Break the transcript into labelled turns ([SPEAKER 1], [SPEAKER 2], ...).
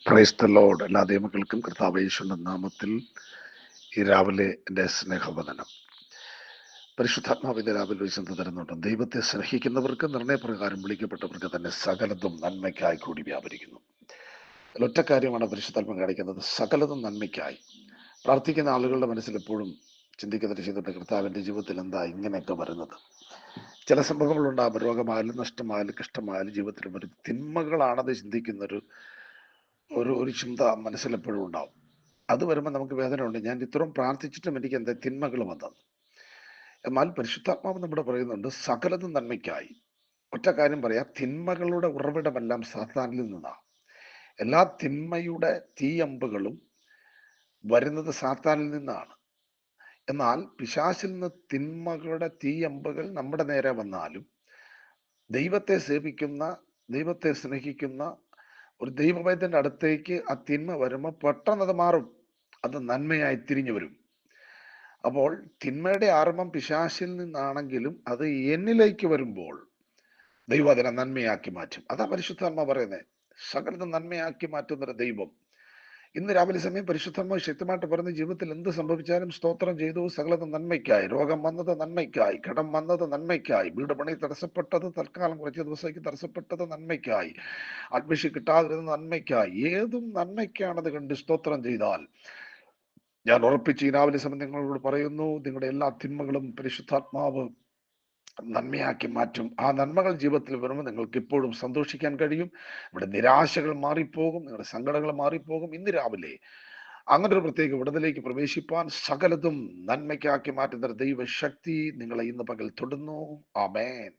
[SPEAKER 1] Praise the Lord. എല്ലാ ദൈവങ്ങൾക്കും കർത്താവ് യേശുവിന്റെ നാമത്തിൽ ഈ രാവിലെ എൻ്റെ സ്നേഹവദനം. പരിശുദ്ധാത്മാവിന്റെ രാവിലെ ഒരു ചിന്ത തരുന്നുണ്ട്. ദൈവത്തെ സ്നേഹിക്കുന്നവർക്ക് നിർണയപ്രകാരം വിളിക്കപ്പെട്ടവർക്ക് തന്നെ സകലതും നന്മയ്ക്കായി കൂടി വ്യാപരിക്കുന്നു. ഒറ്റ കാര്യമാണ് പരിശുദ്ധാത്മ കാണിക്കുന്നത്, സകലതും നന്മയ്ക്കായി. പ്രാർത്ഥിക്കുന്ന ആളുകളുടെ മനസ്സിൽ എപ്പോഴും ചിന്തിക്കുന്ന ചെയ്തിട്ട് കർത്താവിൻ്റെ ജീവിതത്തിൽ എന്താ ഇങ്ങനെയൊക്കെ വരുന്നത്. ചില സംഭവങ്ങളുണ്ടാകും, രോഗമായാലും നഷ്ടമായാലും കഷ്ടമായാലും ജീവിതത്തിൽ ഒരു തിന്മകളാണത് ചിന്തിക്കുന്നൊരു ഒരു ഒരു ചിന്ത മനസ്സിലെപ്പോഴും ഉണ്ടാവും. അത് വരുമ്പോൾ നമുക്ക് വേദന ഉണ്ട്. ഞാൻ ഇത്രയും പ്രാർത്ഥിച്ചിട്ടും എനിക്ക് എന്താ തിന്മകൾ വന്നത്. എന്നാൽ പരിശുദ്ധാത്മാവ് നമ്മുടെ പറയുന്നുണ്ട് സകലതും നന്മയ്ക്കായി. ഒറ്റ കാര്യം പറയാം, തിന്മകളുടെ ഉറവിടമെല്ലാം സാത്താനിൽ നിന്നാണ്. എല്ലാ തിന്മയുടെ തീയമ്പുകളും വരുന്നത് സാത്താനിൽ നിന്നാണ്. എന്നാൽ പിശാചിൽ നിന്ന് തിന്മകളുടെ തീയമ്പുകൾ നമ്മുടെ നേരെ വന്നാലും ദൈവത്തെ സേവിക്കുന്ന, ദൈവത്തെ സ്നേഹിക്കുന്ന ഒരു ദൈവവൈദ്യന്റെ അടുത്തേക്ക് ആ തിന്മ വരുമ്പോൾ പെട്ടെന്ന് അത് മാറും, അത് നന്മയായി തിരിഞ്ഞു വരും. അപ്പോൾ തിന്മയുടെ ആരംഭം പിശാചിൽ നിന്നാണെങ്കിലും അത് എന്നിലേക്ക് വരുമ്പോൾ ദൈവം അതിനെ നന്മയാക്കി മാറ്റും. അതാ പരിശുദ്ധാത്മ പറയുന്നത്, സകലതും നന്മയാക്കി മാറ്റുന്നൊരു ദൈവം. ഇന്ന് രാവിലെ സമയം പരിശുദ്ധമായി ശക്തമായിട്ട് പറഞ്ഞ ജീവിതത്തിൽ എന്ത് സംഭവിച്ചാലും സ്തോത്രം ചെയ്തു. സകലതും നന്മയ്ക്കായി. രോഗം വന്നത് നന്മയ്ക്കായി, കടം വന്നത് നന്മയ്ക്കായി, വീട് പണി തടസ്സപ്പെട്ടത്, തൽക്കാലം കുറച്ച് ദിവസത്തേക്ക് തടസ്സപ്പെട്ടത് നന്മയ്ക്കായി, അഡ്മിഷൻ കിട്ടാതിരുന്നത് നന്മയ്ക്കായി, ഏതും നന്മയ്ക്കാണത് കണ്ട് സ്തോത്രം ചെയ്താൽ ഞാൻ ഉറപ്പിച്ച് ഈ രാവിലെ സമയം നിങ്ങളോട് പറയുന്നു, നിങ്ങളുടെ എല്ലാ തിന്മകളും പരിശുദ്ധാത്മാവ് നന്മയാക്കി മാറ്റും. ആ നന്മകൾ ജീവിതത്തിൽ വരുമ്പോൾ നിങ്ങൾക്ക് ഇപ്പോഴും സന്തോഷിക്കാൻ കഴിയും. ഇവിടെ നിരാശകൾ മാറിപ്പോകും, നിങ്ങളുടെ സങ്കടങ്ങൾ മാറിപ്പോകും. ഇന്ന് രാവിലെ അങ്ങനെ ഒരു പ്രത്യേക വിടുതലേക്ക് പ്രവേശിപ്പാൻ സകലതും നന്മയ്ക്കാക്കി മാറ്റുന്ന ദൈവശക്തി നിങ്ങളെ ഇന്ന് പകൽ തൊടുന്നു. ആമേൻ.